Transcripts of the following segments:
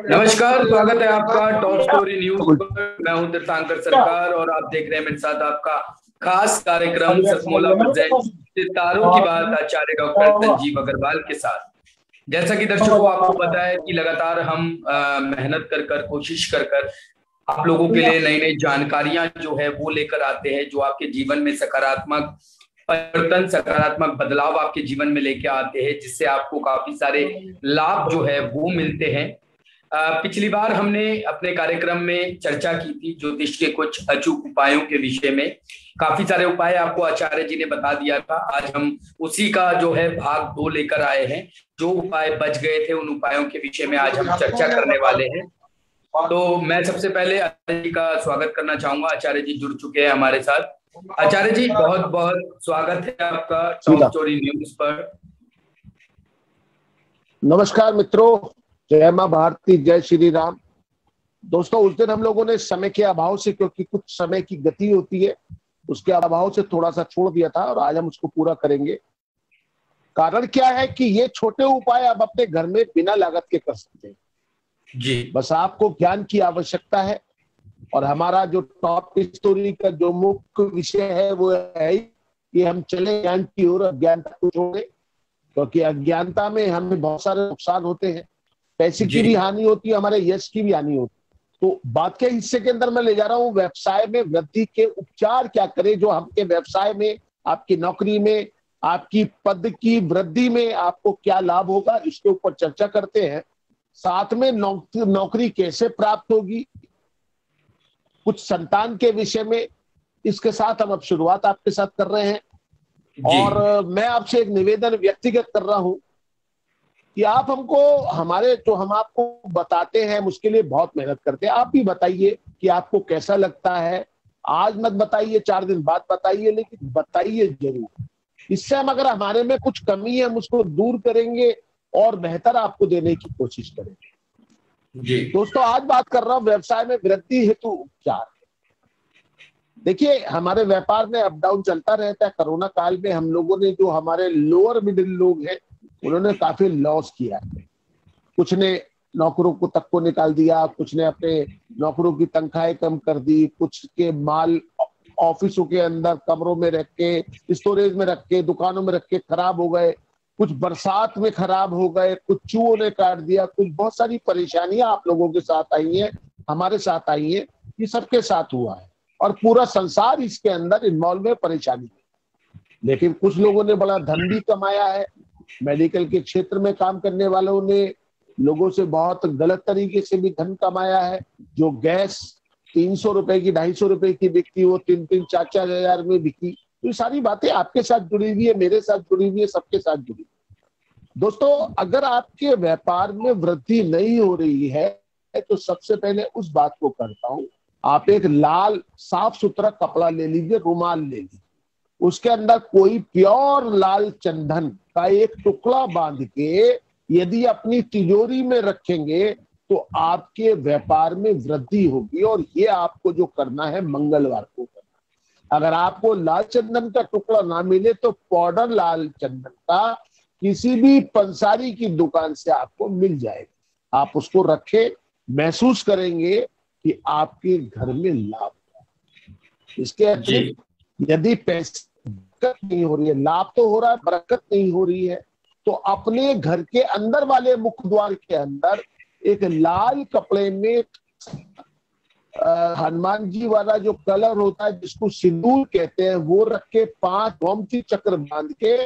नमस्कार, स्वागत है आपका टॉप स्टोरी न्यूज पर। मैं हूं तीर्थंकर सरकार और आप देख रहे हैं मेरे साथ आपका खास कार्यक्रम सतमोला प्रेजेंट सितारों की बात आचार्य डॉक्टर संजीव अग्रवाल के साथ। जैसा कि दर्शकों आपको पता है कि लगातार हम मेहनत कर कोशिश कर आप लोगों के लिए नई नई जानकारियां जो है वो लेकर आते हैं, जो आपके जीवन में सकारात्मक परिवर्तन, सकारात्मक बदलाव आपके जीवन में लेके आते हैं, जिससे आपको काफी सारे लाभ जो है वो मिलते हैं। पिछली बार हमने अपने कार्यक्रम में चर्चा की थी ज्योतिष के कुछ अचूक उपायों के विषय में। काफी सारे उपाय आपको आचार्य जी ने बता दिया था। आज हम उसी का जो है भाग 2 लेकर आए हैं। जो उपाय बच गए थे उन उपायों के विषय में आज हम चर्चा करने वाले हैं। तो मैं सबसे पहले आचार्य जी का स्वागत करना चाहूंगा। आचार्य जी जुड़ चुके हैं हमारे साथ। आचार्य जी बहुत बहुत स्वागत है आपका टॉप स्टोरी न्यूज पर। नमस्कार मित्रों, जय मां भारती, जय श्री राम। दोस्तों, उस दिन हम लोगों ने समय के अभाव से, क्योंकि कुछ समय की गति होती है, उसके अभाव से थोड़ा सा छोड़ दिया था और आज हम उसको पूरा करेंगे। कारण क्या है कि ये छोटे उपाय आप अपने घर में बिना लागत के कर सकते हैं जी। बस आपको ज्ञान की आवश्यकता है। और हमारा जो टॉप स्टोरी का जो मुख्य विषय है वो है कि हम चले ज्ञान की ओर, अज्ञानता को छोड़े, क्योंकि अज्ञानता में हमें बहुत सारे नुकसान होते हैं। पैसे की भी हानि होती है, हमारे यश की भी हानि होती है। तो बात के हिस्से के अंदर मैं ले जा रहा हूँ व्यवसाय में वृद्धि के उपचार क्या करें, जो आपके व्यवसाय में, आपकी नौकरी में, आपकी पद की वृद्धि में आपको क्या लाभ होगा, इसके ऊपर चर्चा करते हैं। साथ में नौकरी कैसे प्राप्त होगी, कुछ संतान के विषय में, इसके साथ हम अब शुरुआत आपके साथ कर रहे हैं। और मैं आपसे एक निवेदन व्यक्तिगत कर रहा हूं कि आप हमको, हमारे जो हम आपको बताते हैं उसके लिए बहुत मेहनत करते हैं। आप भी बताइए कि आपको कैसा लगता है। आज मत बताइए, 4 दिन बाद बताइए, लेकिन बताइए जरूर। इससे हम, अगर हमारे में कुछ कमी है, हम उसको दूर करेंगे और बेहतर आपको देने की कोशिश करेंगे। जी दोस्तों, आज बात कर रहा हूं व्यवसाय में वृद्धि हेतु उपचार। देखिए, हमारे व्यापार में अप डाउन चलता रहता है। कोरोना काल में हम लोगों ने, जो हमारे लोअर मिडिल लोग हैं, उन्होंने काफी लॉस किया है। कुछ ने नौकरों को तक को निकाल दिया, कुछ ने अपने नौकरों की तनख्वाहें कम कर दी, कुछ के माल ऑफिसों के अंदर कमरों में रख के, स्टोरेज में रख के, दुकानों में रख के खराब हो गए, कुछ बरसात में खराब हो गए, कुछ चूहों ने काट दिया, कुछ बहुत सारी परेशानियां आप लोगों के साथ आई हैं, हमारे साथ आई हैं। ये सबके साथ हुआ है और पूरा संसार इसके अंदर इन्वॉल्व है, परेशानी है। लेकिन कुछ लोगों ने बड़ा धन भी कमाया है। मेडिकल के क्षेत्र में काम करने वालों ने लोगों से बहुत गलत तरीके से भी धन कमाया है। जो गैस 300 रुपए की, 250 रुपए की बिकती, वो 3-3, 4-4 हजार में बिकी। तो ये सारी बातें आपके साथ जुड़ी हुई है, मेरे साथ जुड़ी हुई है, सबके साथ जुड़ी। दोस्तों, अगर आपके व्यापार में वृद्धि नहीं हो रही है तो सबसे पहले उस बात को करता हूं, आप एक लाल साफ सुथरा कपड़ा ले लीजिए, रुमाल ले लीजिए, उसके अंदर कोई प्योर लाल चंदन का एक टुकड़ा बांध के यदि अपनी तिजोरी में रखेंगे तो आपके व्यापार में वृद्धि होगी। और ये आपको जो करना है, मंगलवार को करना। अगर आपको लाल चंदन का टुकड़ा ना मिले तो पाउडर लाल चंदन का किसी भी पंसारी की दुकान से आपको मिल जाएगा। आप उसको रखें, महसूस करेंगे कि आपके घर में लाभ है। इसके अतिरिक्त यदि पैसे बरकत नहीं हो रही है, लाभ तो हो रहा है, बरकत नहीं हो रही है, तो अपने घर के अंदर वाले मुख्य द्वार के अंदर एक लाल कपड़े में हनुमान जी वाला जो कलर होता है, जिसको सिंदूर कहते हैं, वो रख के 5 गोमती चक्र बांध के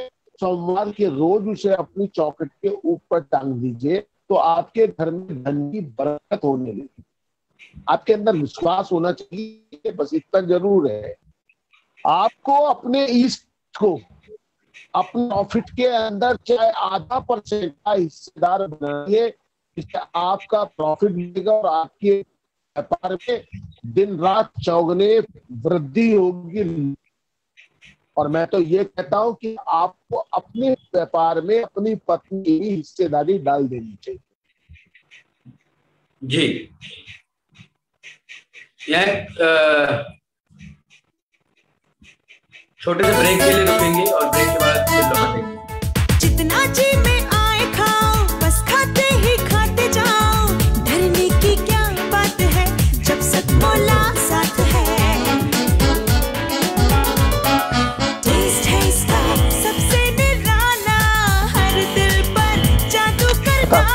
सोमवार के रोज उसे अपनी चौखट के ऊपर टांग दीजिए। तो आपके घर में धन की बरकत होने लगी। आपके अंदर विश्वास होना चाहिए, बस इतना जरूर है। आपको अपने इष्ट को अपने प्रॉफिट के अंदर चाहे 0.5% का हिस्सेदार बनाइए, जिससे आपका प्रॉफिट मिलेगा और आपके व्यापार में दिन रात चौगुने वृद्धि होगी। और मैं तो ये कहता हूं कि आपको अपने व्यापार में अपनी पत्नी की हिस्सेदारी डाल देनी चाहिए। जी, छोटे से ब्रेक के लिए रुकेंगे और ब्रेक के बाद फिर लौटेंगे। जितना जी में आए खाओ, बस खाते ही खाते जाओ। धरनी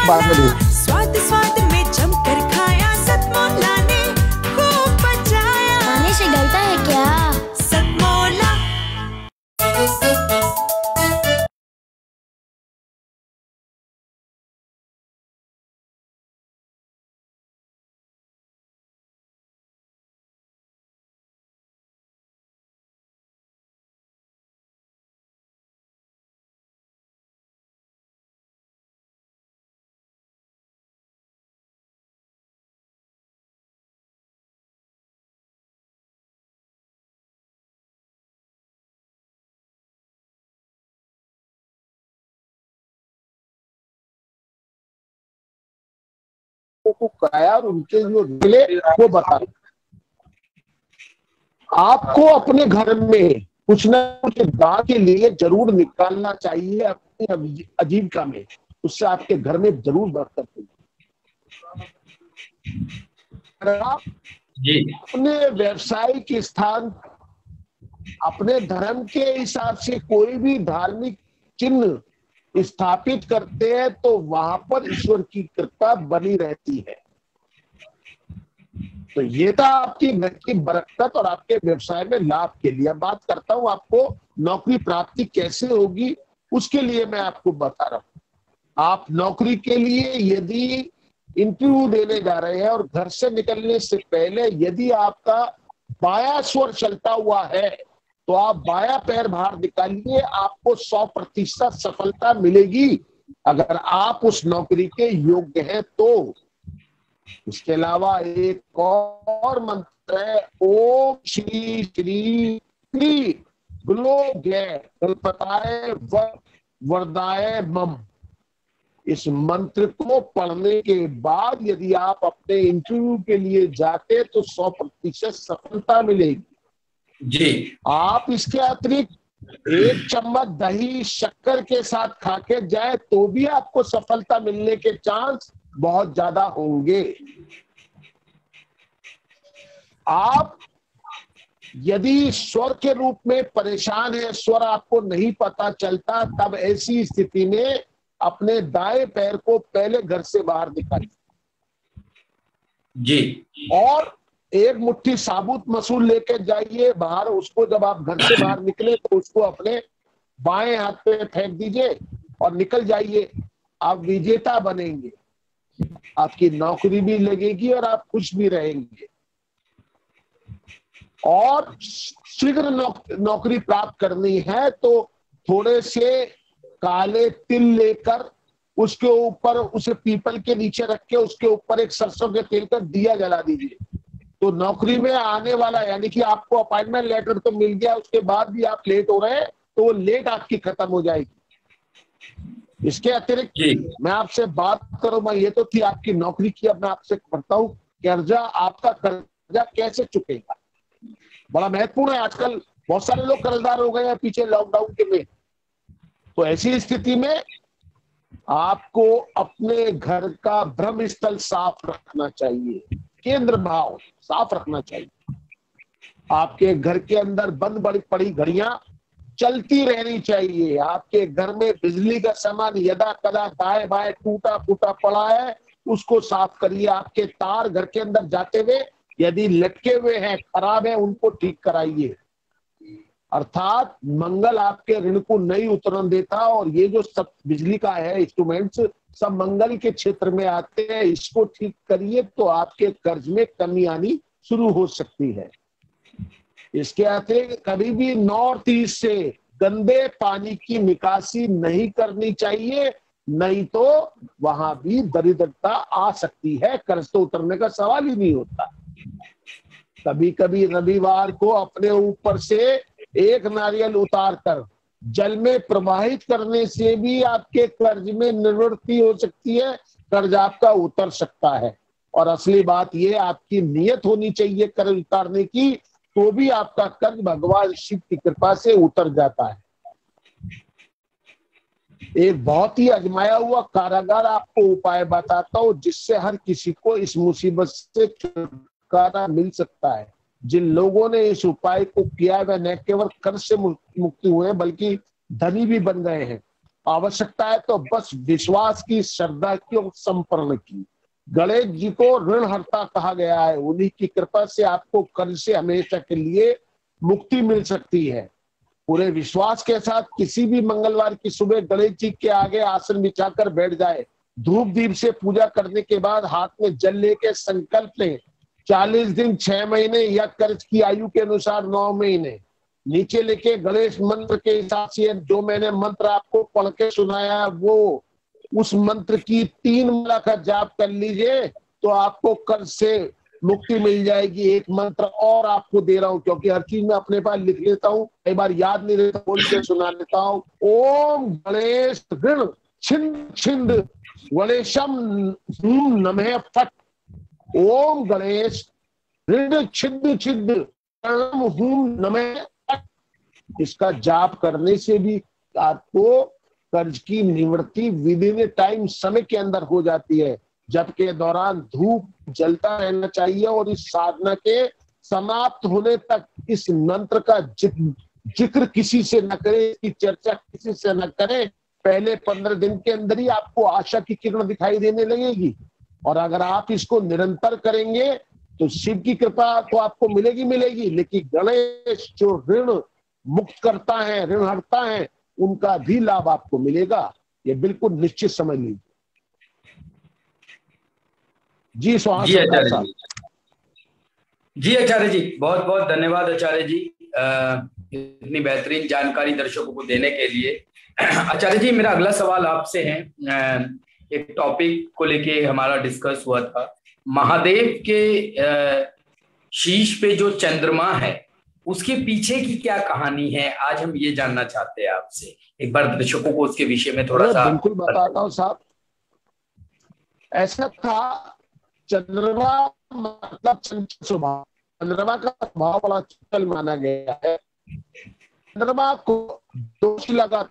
बाद में भेज। स्वाद स्वाद में जमकर खाया, सतमोला ने खूब बचाया। खाने से डरता है क्या? सतमोला। को कराया और उनके जो मिले वो बता। आपको अपने घर में कुछ न कुछ दान के लिए जरूर निकालना चाहिए अपनी आजीविका में, उससे आपके घर में जरूर बरकत होगी। अगर आप अपने व्यवसायिक स्थान, अपने धर्म के हिसाब से कोई भी धार्मिक चिन्ह स्थापित करते हैं तो वहां पर ईश्वर की कृपा बनी रहती है। तो ये था आपकी घर की बरकत और आपके व्यवसाय में लाभ के लिए। बात करता हूं आपको नौकरी प्राप्ति कैसे होगी, उसके लिए मैं आपको बता रहा हूं। आप नौकरी के लिए यदि इंटरव्यू देने जा रहे हैं और घर से निकलने से पहले यदि आपका बायां स्वर चलता हुआ है तो आप बायां पैर बाहर निकालिए, आपको 100% सफलता मिलेगी अगर आप उस नौकरी के योग्य हैं तो। इसके अलावा एक और मंत्र है, ओम श्री श्री श्री गुलो गणपताय वरदाय मम। इस मंत्र को पढ़ने के बाद यदि आप अपने इंटरव्यू के लिए जाते तो 100% सफलता मिलेगी जी। आप इसके अतिरिक्त 1 चम्मच दही शक्कर के साथ खा के जाए तो भी आपको सफलता मिलने के चांस बहुत ज्यादा होंगे। आप यदि स्वर के रूप में परेशान है, स्वर आपको नहीं पता चलता, तब ऐसी स्थिति में अपने दाएं पैर को पहले घर से बाहर निकालिए जी, और 1 मुट्ठी साबुत मसूर लेके जाइए बाहर। उसको जब आप घर से बाहर निकले तो उसको अपने बाएं हाथ पे फेंक दीजिए और निकल जाइए। आप विजेता बनेंगे, आपकी नौकरी भी लगेगी और आप खुश भी रहेंगे। और शीघ्र नौकरी प्राप्त करनी है तो थोड़े से काले तिल लेकर उसके ऊपर, उसे पीपल के नीचे रख के उसके ऊपर एक सरसों के तेल का दिया जला दीजिए। तो नौकरी में आने वाला, यानी कि आपको अपॉइंटमेंट लेटर तो मिल गया, उसके बाद भी आप लेट हो रहे हैं तो वो लेट आपकी खत्म हो जाएगी। इसके अतिरिक्त मैं आपसे बात करूंगा, ये तो थी आपकी नौकरी की। अब मैं आपसे करता हूं कर्जा, आपका कर्जा कैसे चुकेगा, बड़ा महत्वपूर्ण है। आजकल बहुत सारे लोग कर्जदार हो गए हैं पीछे लॉकडाउन के में। तो ऐसी स्थिति में आपको अपने घर का भ्रम स्थल साफ रखना चाहिए, केंद्र भाव साफ रखना चाहिए। आपके घर के अंदर बंद बड़ी पड़ी घड़ियां चलती रहनी चाहिए। आपके घर में बिजली का सामान यदा कदा दाएं बाएं टूटा फूटा पड़ा है, उसको साफ करिए। आपके तार घर के अंदर जाते हुए यदि लटके हुए हैं, खराब है, उनको ठीक कराइए। अर्थात मंगल आपके ऋण को नहीं उतरन देता और ये जो सब बिजली का है इंस्ट्रूमेंट्स सब मंगल के क्षेत्र में आते हैं, इसको ठीक करिए तो आपके कर्ज में कमी आनी शुरू हो सकती है। इसके अतिरिक्त कभी भी नॉर्थ ईस्ट से गंदे पानी की निकासी नहीं करनी चाहिए, नहीं तो वहां भी दरिद्रता आ सकती है, कर्ज तो उतरने का सवाल ही नहीं होता। कभी कभी रविवार को अपने ऊपर से एक नारियल उतार कर जल में प्रवाहित करने से भी आपके कर्ज में निवृत्ति हो सकती है, कर्ज आपका उतर सकता है। और असली बात यह, आपकी नियत होनी चाहिए कर्ज उतारने की, तो भी आपका कर्ज भगवान शिव की कृपा से उतर जाता है। एक बहुत ही अजमाया हुआ कारागार आपको उपाय बताता हूं जिससे हर किसी को इस मुसीबत से छुटकारा मिल सकता है। जिन लोगों ने इस उपाय को किया वह न केवल कर्ज से मुक्ति हुए बल्कि धनी भी बन गए हैं। आवश्यकता है तो बस विश्वास की, श्रद्धा की और समर्पण की। गणेश जी को ऋणहर्ता कहा गया है। उन्हीं की कृपा से आपको कर्ज से हमेशा के लिए मुक्ति मिल सकती है। पूरे विश्वास के साथ किसी भी मंगलवार की सुबह गणेश जी के आगे आसन बिछाकर बैठ जाए। धूप दीप से पूजा करने के बाद हाथ में जल लेके संकल्प लें, 40 दिन, 6 महीने या कर्ज की आयु के अनुसार 9 महीने नीचे लेके गणेश मंत्र के हिसाब से जो मैंने मंत्र आपको पढ़ के सुनाया, वो उस मंत्र की 3 माला का जाप कर लीजिए तो आपको कर्ज से मुक्ति मिल जाएगी। एक मंत्र और आपको दे रहा हूं, क्योंकि हर चीज मैं अपने पास लिख लेता हूं, कई बार याद नहीं रहता, बोल के सुना लेता हूं। ओम गणेश ऋण छिंद छिंद गणेशम हूम नमः फट। ओम गणेश ऋण छिंद छिंद हूम नमः फट। इसका जाप करने से भी आपको कर्ज की निवृत्ति विदिन टाइम, समय के अंदर हो जाती है। जब के दौरान धूप जलता रहना चाहिए और इस साधना के समाप्त होने तक इस मंत्र का जिक्र किसी से न करें, इसकी चर्चा किसी से न करें। पहले 15 दिन के अंदर ही आपको आशा की किरण दिखाई देने लगेगी। और अगर आप इसको निरंतर करेंगे तो शिव की कृपा तो आपको मिलेगी मिलेगी, लेकिन गणेश जो ऋण मुक्त करता है, ऋण हरता है, उनका भी लाभ आपको मिलेगा। ये बिल्कुल निश्चित समझ लीजिए। जी जी आचार्य जी, जी आचार्य जी, बहुत बहुत धन्यवाद आचार्य जी इतनी बेहतरीन जानकारी दर्शकों को देने के लिए। आचार्य जी, मेरा अगला सवाल आपसे है। एक टॉपिक को लेके हमारा डिस्कस हुआ था, महादेव के शीश पे जो चंद्रमा है उसके पीछे की क्या कहानी है, आज हम ये जानना चाहते हैं आपसे। एक बार दर्शकों को उसके विषय में थोड़ा सा। बिल्कुल बताता हूँ साहब। ऐसा था, चंद्रमा मतलब चंचल स्वभाव, चंद्रमा का स्वभाव बड़ा चंचल माना गया है। चंद्रमा को दोष लगा,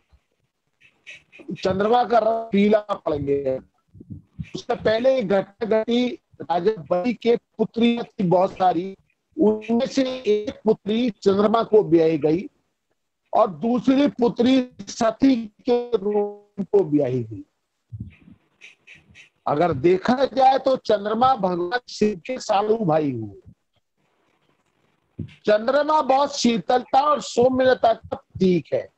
चंद्रमा का रंग पीला पड़ गया। उससे पहले घटना घटी, राजा बलि के पुत्री थी बहुत सारी, उनमें से एक पुत्री चंद्रमा को ब्याही गई और दूसरी पुत्री सती के रूप को ब्याही गई। अगर देखा जाए तो चंद्रमा भगवान शिव के सालू भाई हुए। चंद्रमा बहुत शीतलता और सौम्यता का प्रतीक है।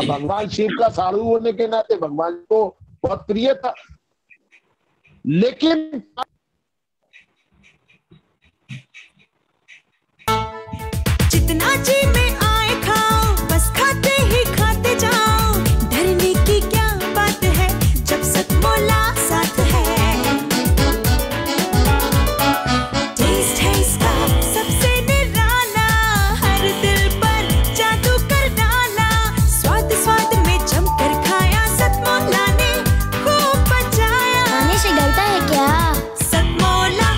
भगवान शिव का सालू होने के नाते भगवान को बहुत प्रिय था। लेकिन जितना जी में आए खाओ, बस खाते ही खाते जाओ। डरने की क्या बात है जब सतमोला साथ है। टेस्ट है इसका सबसे निराला, हर दिल पर जादू कर डाला। स्वाद स्वाद में जमकर खाया, सतमोला ने खूब बचाया। खाने से डरता है क्या? सतमोला।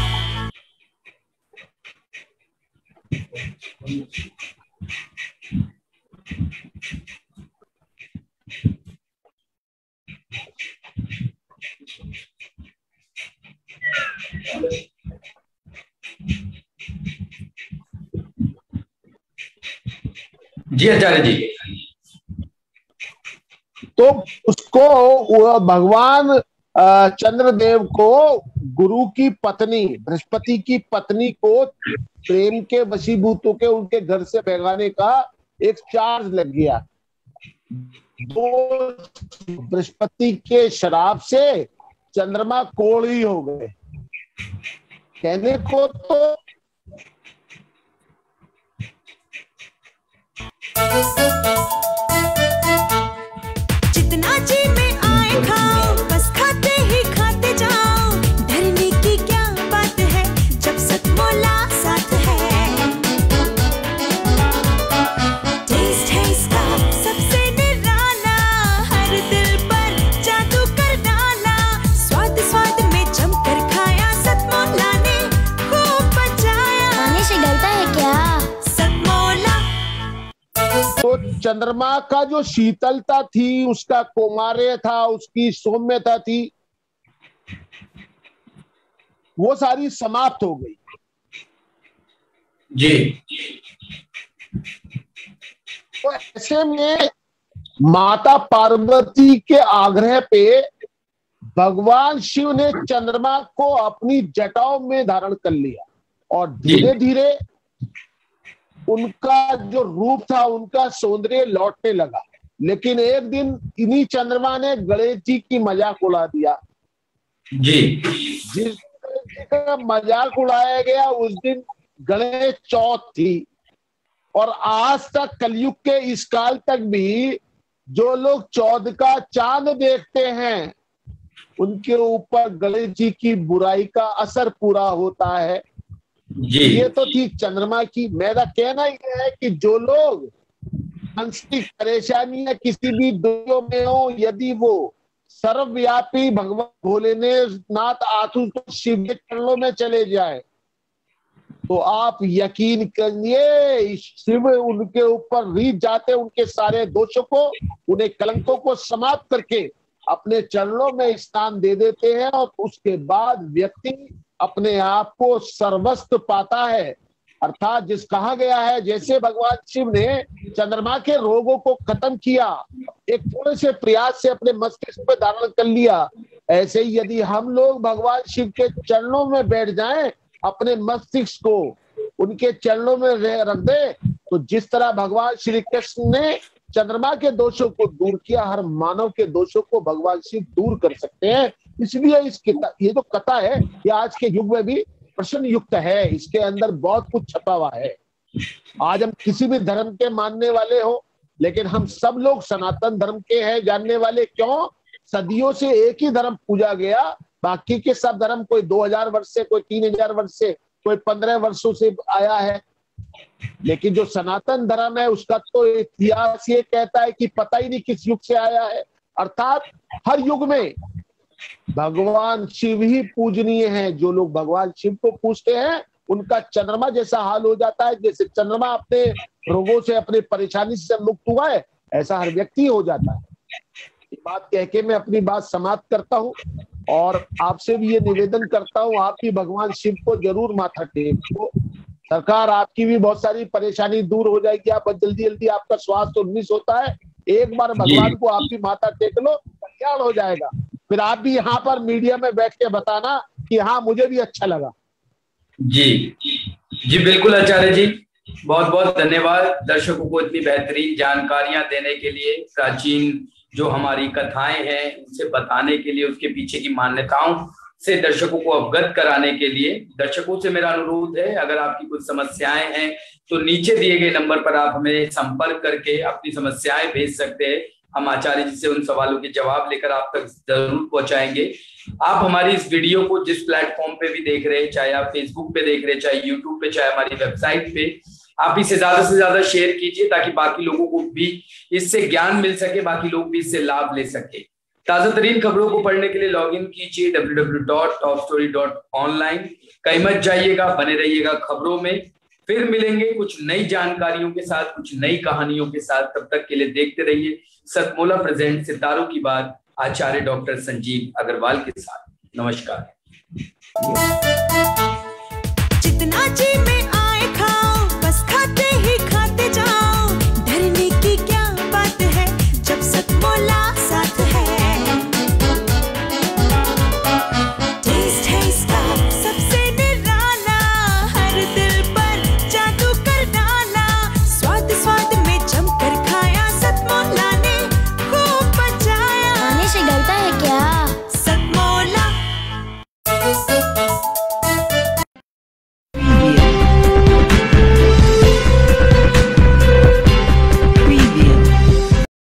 जी आचार्य जी, तो उसको भगवान चंद्रदेव को गुरु की पत्नी, बृहस्पति की पत्नी को प्रेम के वशीभूत के उनके घर से भगाने का एक चार्ज लग गया। दो बृहस्पति के श्राप से चंद्रमा कोढ़ी हो गए। कहने को तो जितना जी में आए खाओ, बस खाते ही खाते जाओ। डरने की क्या बात है जब सतमोला साथ है। टेस्ट है इसका सबसे निराला, हर दिल पर जादू कर डाला। स्वाद स्वाद में जमकर खाया, सतमोला ने खूब बचाया। खाने से डरता है क्या? सतमोला। तो चंद्रमा का जो शीतलता थी, उसका कौमार्य था, उसकी सौम्यता थी, वो सारी समाप्त हो गई। जी। तो ऐसे में माता पार्वती के आग्रह पे भगवान शिव ने चंद्रमा को अपनी जटाओं में धारण कर लिया और धीरे धीरे उनका जो रूप था, उनका सौंदर्य लौटने लगा। लेकिन एक दिन इन्हीं चंद्रमा ने गणेश जी की मजाक उड़ा दिया। जी, जिस का मजाक उड़ाया गया उस दिन गणेश चौथ थी। और आज तक कलयुग के इस काल तक भी जो लोग चौथ का चांद देखते हैं उनके ऊपर गणेश जी की बुराई का असर पूरा होता है। जी, ये तो थी चंद्रमा की। मेरा कहना यह है कि जो लोग मानसिक परेशानियां किसी भी दुनिया में हो, यदि वो सर्वव्यापी भगवान भोलेनाथ आशुतोष शिव के चरणों में चले जाए तो आप यकीन करिए शिव उनके ऊपर रीझ जाते, उनके सारे दोषों को, उन्हें कलंकों को समाप्त करके अपने चरणों में स्थान दे देते हैं और उसके बाद व्यक्ति अपने आप को सर्वस्व पाता है। अर्थात जिस कहा गया है, जैसे भगवान शिव ने चंद्रमा के रोगों को खत्म किया, एक थोड़े से प्रयास से अपने मस्तिष्क पे धारण कर लिया, ऐसे ही यदि हम लोग भगवान शिव के चरणों में बैठ जाएं, अपने मस्तिष्क को उनके चरणों में रख दे, तो जिस तरह भगवान श्री कृष्ण ने चंद्रमा के दोषों को दूर किया, हर मानव के दोषों को भगवान शिव दूर कर सकते हैं। इसलिए ये जो कथा है ये आज के युग में भी प्रश्न युक्त है। इसके अंदर बहुत कुछ छपा हुआ है। आज हम किसी भी धर्म के मानने वाले हो, लेकिन हम सब लोग सनातन धर्म के हैं जानने वाले। क्यों? सदियों से एक ही धर्म पूजा गया, बाकी के सब धर्म कोई 2000 वर्ष से, कोई 3000 वर्ष से, कोई 15 वर्षों से आया है। लेकिन जो सनातन धर्म है उसका तो इतिहास ये कहता है कि पता ही नहीं किस युग से आया है। अर्थात हर युग में भगवान शिव ही पूजनीय है। जो लोग भगवान शिव को पूजते हैं उनका चंद्रमा जैसा हाल हो जाता है। जैसे चंद्रमा अपने रोगों से, अपनी परेशानी से मुक्त हुआ है, ऐसा हर व्यक्ति हो जाता है। ये बात कह के मैं अपनी बात समाप्त करता हूँ और आपसे भी ये निवेदन करता हूँ, आप भी भगवान शिव को जरूर माथा टेको। सरकार, आपकी भी बहुत सारी परेशानी दूर हो जाएगी। आप जल्दी जल्दी आपका स्वास्थ्य उन्नीस होता है, एक बार भगवान को आप भी माथा टेक लो, कल्याण हो जाएगा। फिर आप भी यहाँ पर मीडिया में बैठ के बताना कि हाँ मुझे भी अच्छा लगा। जी जी बिल्कुल आचार्य जी, बहुत बहुत धन्यवाद दर्शकों को इतनी बेहतरीन जानकारियां देने के लिए, प्राचीन जो हमारी कथाएं हैं उनसे बताने के लिए, उसके पीछे की मान्यताओं से दर्शकों को अवगत कराने के लिए। दर्शकों से मेरा अनुरोध है, अगर आपकी कुछ समस्याएं हैं तो नीचे दिए गए नंबर पर आप हमें संपर्क करके अपनी समस्याएं भेज सकते हैं। हम आचार्य जी से उन सवालों के जवाब लेकर आप तक जरूर पहुंचाएंगे। आप हमारी इस वीडियो को जिस प्लेटफॉर्म पे भी देख रहे हैं, चाहे आप फेसबुक पे देख रहे हैं, चाहे यूट्यूब पे, चाहे हमारी वेबसाइट पे, आप इसे ज्यादा से ज्यादा शेयर कीजिए ताकि बाकी लोगों को भी इससे ज्ञान मिल सके, बाकी लोग भी इससे लाभ ले सके। ताजा तरीन खबरों को पढ़ने के लिए लॉग इन कीजिए www.topstory.online। कहीं मत जाइएगा, बने रहिएगा खबरों में। फिर मिलेंगे कुछ नई जानकारियों के साथ, कुछ नई कहानियों के साथ। तब तक के लिए देखते रहिए सतमोला प्रेजेंट सितारों की बात, आचार्य डॉक्टर संजीव अग्रवाल के साथ। नमस्कार। जितना जी में